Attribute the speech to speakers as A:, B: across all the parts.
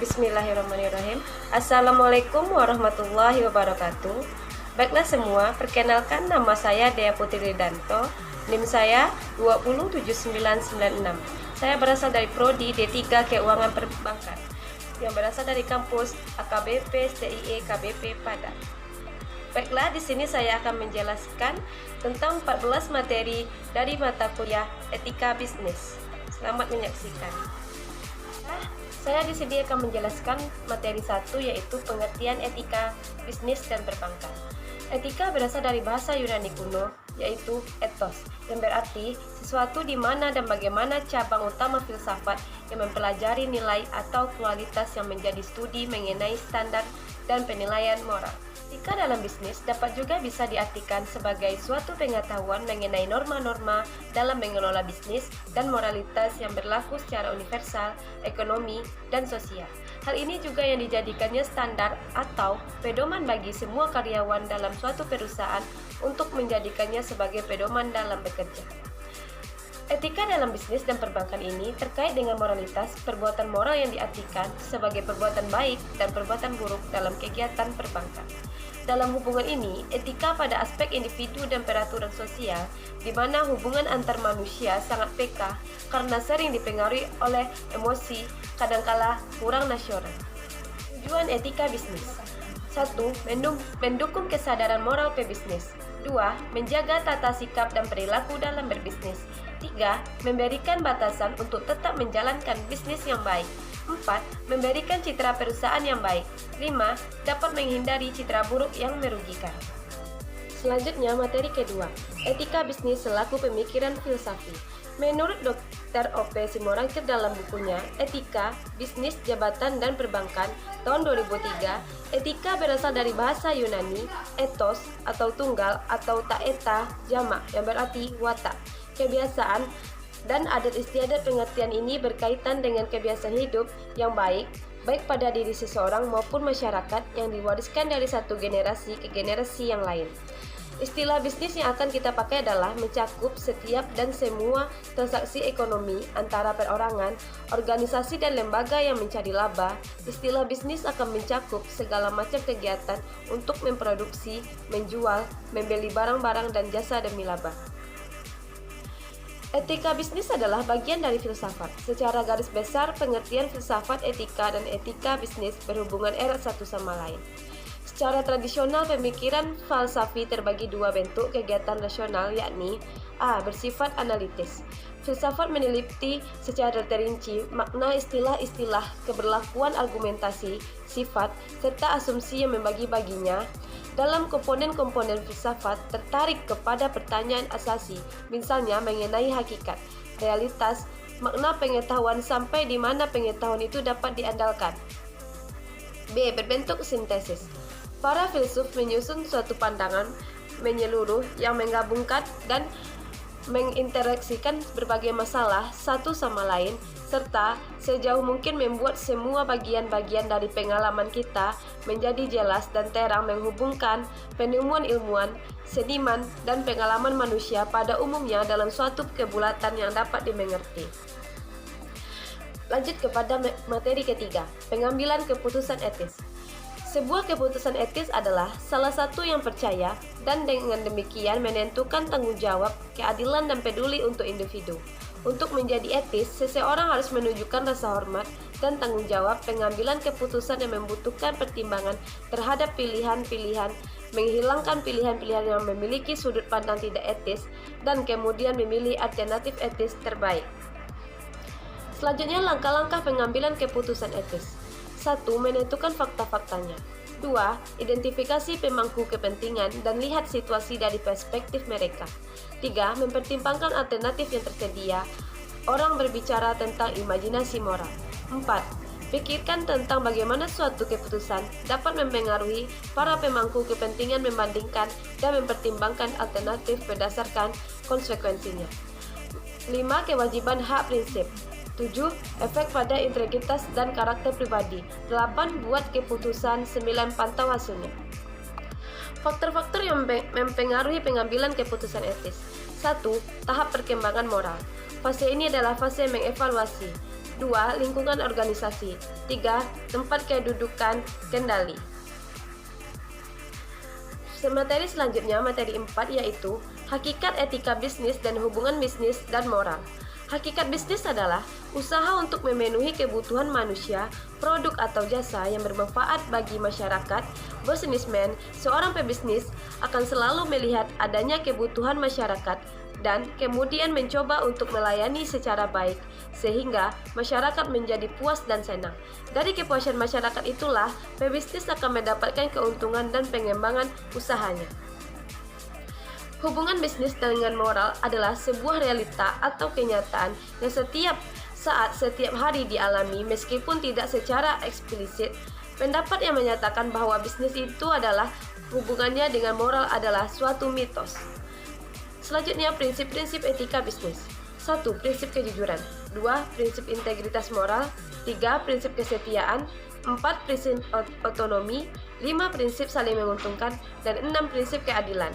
A: Bismillahirrahmanirrahim. Assalamualaikum warahmatullahi wabarakatuh. Baiklah semua, perkenalkan nama saya Dea Putri Ridanto. NIM saya 207996. Saya berasal dari Prodi D3 Keuangan Perbankan yang berasal dari kampus AKBP STIE KBP Padang. Baiklah, di sini saya akan menjelaskan tentang 14 materi dari mata kuliah Etika Bisnis. Selamat menyaksikan. Saya di sini akan menjelaskan materi 1, yaitu pengertian etika bisnis dan perbankan. Etika berasal dari bahasa Yunani kuno, yaitu ethos, yang berarti sesuatu di mana dan bagaimana cabang utama filsafat yang mempelajari nilai atau kualitas yang menjadi studi mengenai standar dan penilaian moral. Etika dalam bisnis dapat juga bisa diartikan sebagai suatu pengetahuan mengenai norma-norma dalam mengelola bisnis dan moralitas yang berlaku secara universal, ekonomi, dan sosial. Hal ini juga yang dijadikannya standar atau pedoman bagi semua karyawan dalam suatu perusahaan untuk menjadikannya sebagai pedoman dalam bekerja. Etika dalam bisnis dan perbankan ini terkait dengan moralitas, perbuatan moral yang diartikan sebagai perbuatan baik dan perbuatan buruk dalam kegiatan perbankan. Dalam hubungan ini, etika pada aspek individu dan peraturan sosial, di mana hubungan antar manusia sangat peka karena sering dipengaruhi oleh emosi, kadangkala kurang nasional. Tujuan etika bisnis: 1. Mendukung kesadaran moral pebisnis. 2. Menjaga tata sikap dan perilaku dalam berbisnis. 3. Memberikan batasan untuk tetap menjalankan bisnis yang baik. 4. Memberikan citra perusahaan yang baik. 5. Dapat menghindari citra buruk yang merugikan. Selanjutnya, materi kedua, etika bisnis selaku pemikiran filsafi. Menurut Dr. O.P. Simorangkir dalam bukunya Etika, Bisnis, Jabatan, dan Perbankan tahun 2003, etika berasal dari bahasa Yunani ethos atau tunggal atau taeta jamak yang berarti watak, kebiasaan, dan adat istiadat. Pengertian ini berkaitan dengan kebiasaan hidup yang baik pada diri seseorang maupun masyarakat yang diwariskan dari satu generasi ke generasi yang lain. Istilah bisnis yang akan kita pakai adalah mencakup setiap dan semua transaksi ekonomi antara perorangan, organisasi dan lembaga yang mencari laba. Istilah bisnis akan mencakup segala macam kegiatan untuk memproduksi, menjual, membeli barang-barang dan jasa demi laba. Etika bisnis adalah bagian dari filsafat. Secara garis besar, pengertian filsafat etika dan etika bisnis berhubungan erat satu sama lain. Secara tradisional, pemikiran falsafi terbagi dua bentuk kegiatan rasional, yakni A. Bersifat analitis. Filsafat meneliti secara terinci makna istilah-istilah, keberlakuan argumentasi, sifat, serta asumsi yang membagi-baginya. Dalam komponen-komponen filsafat tertarik kepada pertanyaan asasi, misalnya mengenai hakikat, realitas, makna pengetahuan sampai di mana pengetahuan itu dapat diandalkan. B. Berbentuk sintesis. Para filsuf menyusun suatu pandangan menyeluruh yang menggabungkan dan menginteraksikan berbagai masalah satu sama lain, serta sejauh mungkin membuat semua bagian-bagian dari pengalaman kita menjadi jelas dan terang, menghubungkan penemuan ilmuwan, seniman, dan pengalaman manusia pada umumnya dalam suatu kebulatan yang dapat dimengerti. Lanjut kepada materi ketiga, pengambilan keputusan etis. Sebuah keputusan etis adalah salah satu yang percaya dan dengan demikian menentukan tanggung jawab, keadilan, dan peduli untuk individu. Untuk menjadi etis, seseorang harus menunjukkan rasa hormat dan tanggung jawab, pengambilan keputusan yang membutuhkan pertimbangan terhadap pilihan-pilihan, menghilangkan pilihan-pilihan yang memiliki sudut pandang tidak etis, dan kemudian memilih alternatif etis terbaik. Selanjutnya, langkah-langkah pengambilan keputusan etis. 1. Menentukan fakta-faktanya. 2. Identifikasi pemangku kepentingan dan lihat situasi dari perspektif mereka. 3. Mempertimbangkan alternatif yang tersedia. Orang berbicara tentang imajinasi moral. 4. Pikirkan tentang bagaimana suatu keputusan dapat mempengaruhi para pemangku kepentingan, membandingkan dan mempertimbangkan alternatif berdasarkan konsekuensinya. 5. Kewajiban hak prinsip. 7. Efek pada integritas dan karakter pribadi. 8. Buat keputusan. 9. Pantau hasilnya. Faktor-faktor yang mempengaruhi pengambilan keputusan etis. 1. Tahap perkembangan moral. Fase ini adalah fase mengevaluasi. 2. Lingkungan organisasi. 3. Tempat kedudukan kendali. Materi selanjutnya, materi 4, yaitu hakikat etika bisnis dan hubungan bisnis dan moral. Hakikat bisnis adalah usaha untuk memenuhi kebutuhan manusia, produk atau jasa yang bermanfaat bagi masyarakat. Businessman, seorang pebisnis, akan selalu melihat adanya kebutuhan masyarakat dan kemudian mencoba untuk melayani secara baik, sehingga masyarakat menjadi puas dan senang. Dari kepuasan masyarakat itulah, pebisnis akan mendapatkan keuntungan dan pengembangan usahanya. Hubungan bisnis dengan moral adalah sebuah realita atau kenyataan yang setiap saat, setiap hari dialami meskipun tidak secara eksplisit. Pendapat yang menyatakan bahwa bisnis itu adalah hubungannya dengan moral adalah suatu mitos. Selanjutnya, prinsip-prinsip etika bisnis. 1. Prinsip kejujuran. 2. Prinsip integritas moral. 3. Prinsip kesetiaan. 4. Prinsip otonomi. 5. Prinsip saling menguntungkan. Dan 6. Prinsip keadilan.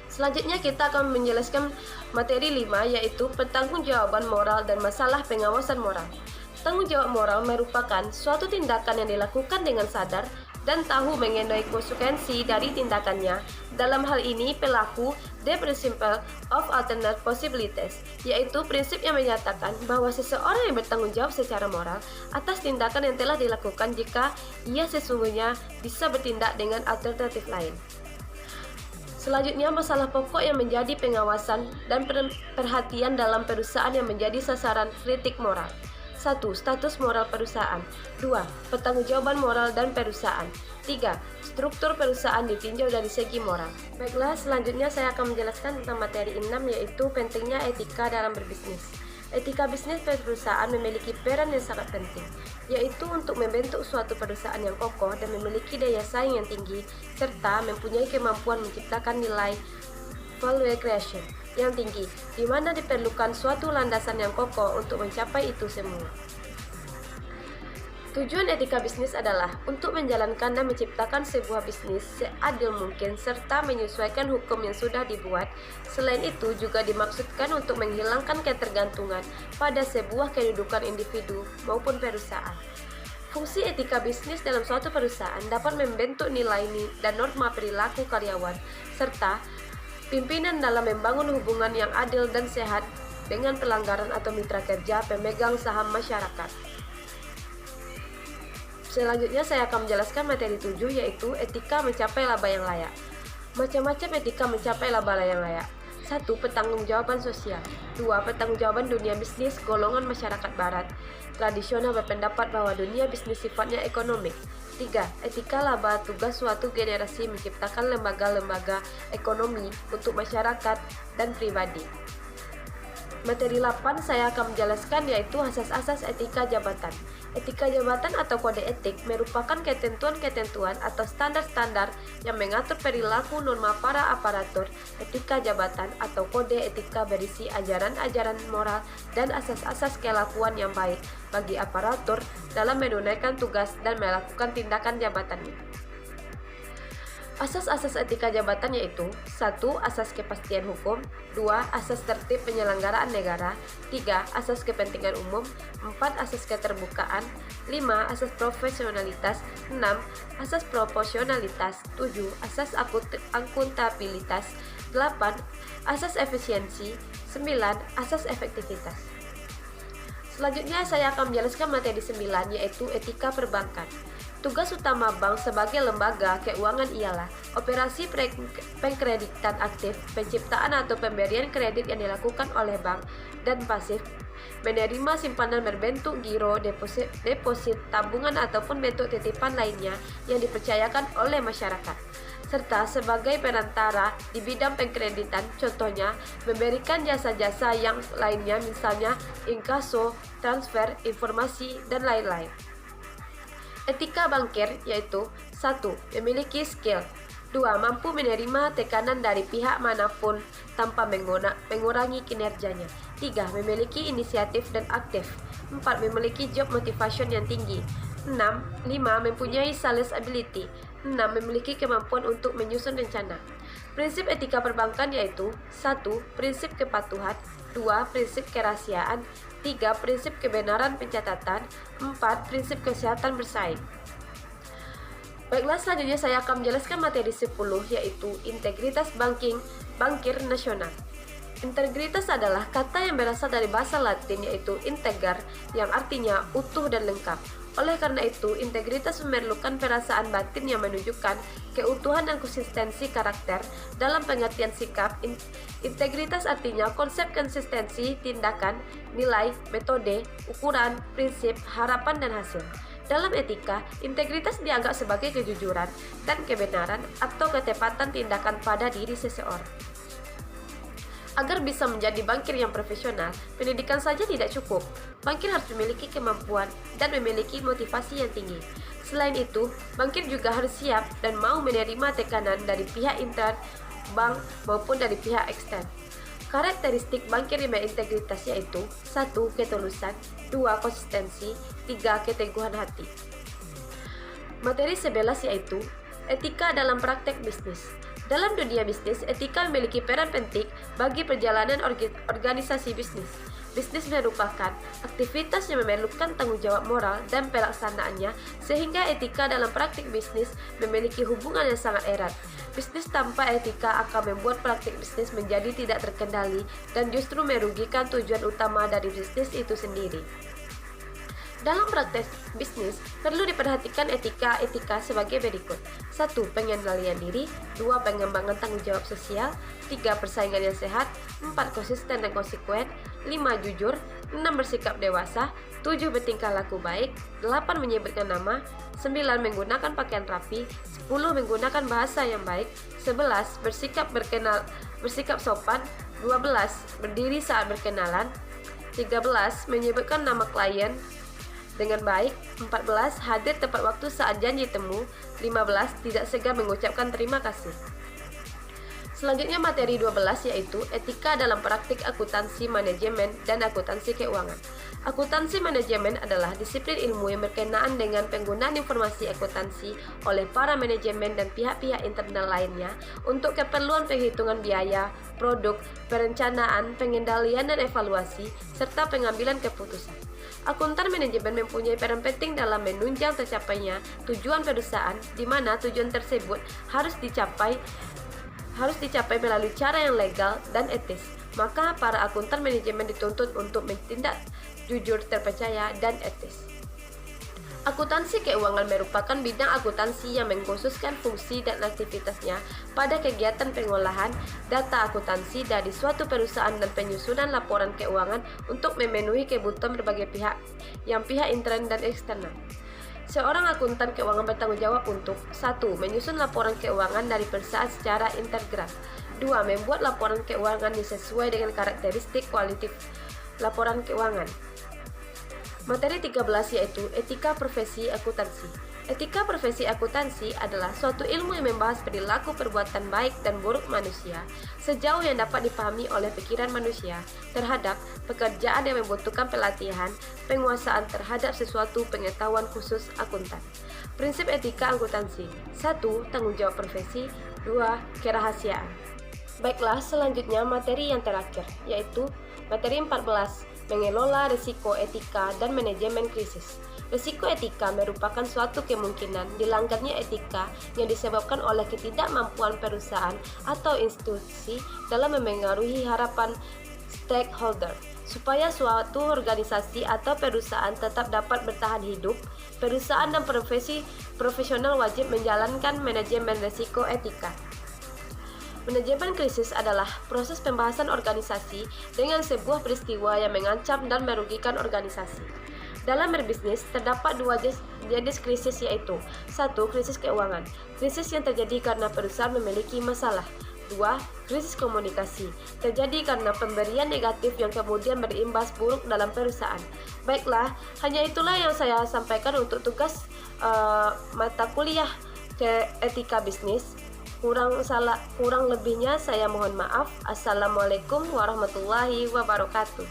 A: Selanjutnya kita akan menjelaskan materi 5, yaitu pertanggungjawaban moral dan masalah pengawasan moral. Tanggung jawab moral merupakan suatu tindakan yang dilakukan dengan sadar dan tahu mengenai konsekuensi dari tindakannya. Dalam hal ini, pelaku the principle of alternate possibilities, yaitu prinsip yang menyatakan bahwa seseorang yang bertanggung jawab secara moral atas tindakan yang telah dilakukan jika ia sesungguhnya bisa bertindak dengan alternatif lain. Selanjutnya, masalah pokok yang menjadi pengawasan dan perhatian dalam perusahaan yang menjadi sasaran kritik moral. 1. Status moral perusahaan. 2. Pertanggungjawaban moral dan perusahaan. 3. Struktur perusahaan ditinjau dari segi moral. Baiklah, selanjutnya saya akan menjelaskan tentang materi 6, yaitu pentingnya etika dalam berbisnis. Etika bisnis perusahaan memiliki peran yang sangat penting, yaitu untuk membentuk suatu perusahaan yang kokoh dan memiliki daya saing yang tinggi, serta mempunyai kemampuan menciptakan nilai value creation yang tinggi, di mana diperlukan suatu landasan yang kokoh untuk mencapai itu semua. Tujuan etika bisnis adalah untuk menjalankan dan menciptakan sebuah bisnis seadil mungkin serta menyesuaikan hukum yang sudah dibuat. Selain itu juga dimaksudkan untuk menghilangkan ketergantungan pada sebuah kedudukan individu maupun perusahaan. Fungsi etika bisnis dalam suatu perusahaan dapat membentuk nilai dan norma perilaku karyawan serta pimpinan dalam membangun hubungan yang adil dan sehat dengan pelanggaran atau mitra kerja pemegang saham masyarakat. Selanjutnya saya akan menjelaskan materi 7, yaitu etika mencapai laba yang layak. Macam-macam etika mencapai laba yang layak. 1. Pertanggungjawaban sosial. 2. Pertanggungjawaban dunia bisnis golongan masyarakat barat tradisional berpendapat bahwa dunia bisnis sifatnya ekonomik. 3. Etika laba tugas suatu generasi menciptakan lembaga-lembaga ekonomi untuk masyarakat dan pribadi. Materi 8 saya akan menjelaskan, yaitu asas-asas etika jabatan. Etika jabatan atau kode etik merupakan ketentuan-ketentuan atau standar-standar yang mengatur perilaku norma para aparatur. Etika jabatan atau kode etika berisi ajaran-ajaran moral dan asas-asas kelakuan yang baik bagi aparatur dalam menunaikan tugas dan melakukan tindakan jabatannya. Asas-asas etika jabatan yaitu 1. Asas kepastian hukum. 2. Asas tertib penyelenggaraan negara. 3. Asas kepentingan umum. 4. Asas keterbukaan. 5. Asas profesionalitas. 6. Asas proporsionalitas. 7. Asas akuntabilitas. 8. Asas efisiensi. 9. Asas efektivitas. Selanjutnya saya akan menjelaskan materi 9, yaitu etika perbankan. Tugas utama bank sebagai lembaga keuangan ialah operasi pengkreditan aktif, penciptaan atau pemberian kredit yang dilakukan oleh bank, dan pasif, menerima simpanan berbentuk giro, deposit, tabungan ataupun bentuk titipan lainnya yang dipercayakan oleh masyarakat, serta sebagai perantara di bidang pengkreditan, contohnya memberikan jasa-jasa yang lainnya, misalnya inkaso, transfer, informasi, dan lain-lain. Etika bankir yaitu 1. Memiliki skill. 2. Mampu menerima tekanan dari pihak manapun tanpa mengurangi kinerjanya. 3. Memiliki inisiatif dan aktif. 4. Memiliki job motivation yang tinggi. 5. Mempunyai sales ability. 6. Memiliki kemampuan untuk menyusun rencana. Prinsip etika perbankan yaitu 1. Prinsip kepatuhan. 2. Prinsip kerahasiaan. 3. Prinsip kebenaran pencatatan. 4. Prinsip kesehatan bersaing. Baiklah, selanjutnya saya akan menjelaskan materi 10, yaitu integritas bankir nasional. Integritas adalah kata yang berasal dari bahasa Latin, yaitu integer, yang artinya utuh dan lengkap. Oleh karena itu, integritas memerlukan perasaan batin yang menunjukkan keutuhan dan konsistensi karakter dalam pengertian sikap. Integritas artinya konsep konsistensi tindakan, nilai, metode, ukuran, prinsip, harapan, dan hasil. Dalam etika, integritas dianggap sebagai kejujuran dan kebenaran atau ketepatan tindakan pada diri seseorang. Agar bisa menjadi bankir yang profesional, pendidikan saja tidak cukup. Bankir harus memiliki kemampuan dan memiliki motivasi yang tinggi. Selain itu, bankir juga harus siap dan mau menerima tekanan dari pihak intern bank maupun dari pihak ekstern. Karakteristik bankir yang berintegritas yaitu 1. Ketulusan, 2. Konsistensi, 3. Keteguhan hati. Materi 11 yaitu etika dalam praktek bisnis. Dalam dunia bisnis, etika memiliki peran penting bagi perjalanan organisasi bisnis. Bisnis merupakan aktivitas yang memerlukan tanggung jawab moral dan pelaksanaannya, sehingga etika dalam praktik bisnis memiliki hubungan yang sangat erat. Bisnis tanpa etika akan membuat praktik bisnis menjadi tidak terkendali dan justru merugikan tujuan utama dari bisnis itu sendiri. Dalam praktek bisnis, perlu diperhatikan etika sebagai berikut. 1. Pengendalian diri. 2. Pengembangan tanggung jawab sosial. 3. Persaingan yang sehat. 4. Konsisten dan konsekuen. 5. Jujur. 6. Bersikap dewasa. 7. Bertingkah laku baik. 8. Menyebutkan nama. 9. Menggunakan pakaian rapi. 10. Menggunakan bahasa yang baik. 11. Bersikap sopan. 12. Berdiri saat berkenalan. 13. Menyebutkan nama klien dengan baik. 14. Hadir tepat waktu saat janji temu. 15. Tidak segan mengucapkan terima kasih. Selanjutnya materi 12 yaitu etika dalam praktik akuntansi manajemen dan akuntansi keuangan. Akuntansi manajemen adalah disiplin ilmu yang berkenaan dengan penggunaan informasi akuntansi oleh para manajemen dan pihak-pihak internal lainnya untuk keperluan penghitungan biaya, produk, perencanaan, pengendalian dan evaluasi, serta pengambilan keputusan. Akuntan manajemen mempunyai peran penting dalam menunjang tercapainya tujuan perusahaan, di mana tujuan tersebut harus dicapai melalui cara yang legal dan etis. Maka para akuntan manajemen dituntut untuk bertindak jujur, terpercaya, dan etis. Akuntansi keuangan merupakan bidang akuntansi yang mengkhususkan fungsi dan aktivitasnya pada kegiatan pengolahan data akuntansi dari suatu perusahaan dan penyusunan laporan keuangan untuk memenuhi kebutuhan berbagai pihak, yang pihak intern dan eksternal. Seorang akuntan keuangan bertanggung jawab untuk 1. Menyusun laporan keuangan dari perusahaan secara integral. 2. Membuat laporan keuangan sesuai dengan karakteristik kualitatif laporan keuangan. Materi 13 yaitu etika profesi akuntansi. Etika profesi akuntansi adalah suatu ilmu yang membahas perilaku perbuatan baik dan buruk manusia sejauh yang dapat dipahami oleh pikiran manusia terhadap pekerjaan yang membutuhkan pelatihan, penguasaan terhadap sesuatu pengetahuan khusus akuntan. Prinsip etika akuntansi. 1. Tanggung jawab profesi. 2. Kerahasiaan. Baiklah, selanjutnya materi yang terakhir yaitu materi 14. Mengelola risiko etika dan manajemen krisis. Risiko etika merupakan suatu kemungkinan dilanggarnya etika yang disebabkan oleh ketidakmampuan perusahaan atau institusi dalam memengaruhi harapan stakeholder. Supaya suatu organisasi atau perusahaan tetap dapat bertahan hidup, perusahaan dan profesional wajib menjalankan manajemen risiko etika. Manajemen krisis adalah proses pembahasan organisasi dengan sebuah peristiwa yang mengancam dan merugikan organisasi. Dalam berbisnis, terdapat dua jenis krisis yaitu 1. Krisis keuangan. Krisis yang terjadi karena perusahaan memiliki masalah. 2. Krisis komunikasi. Terjadi karena pemberian negatif yang kemudian berimbas buruk dalam perusahaan. Baiklah, hanya itulah yang saya sampaikan untuk tugas mata kuliah ke etika bisnis. Kurang lebihnya saya mohon maaf. Assalamualaikum warahmatullahi wabarakatuh.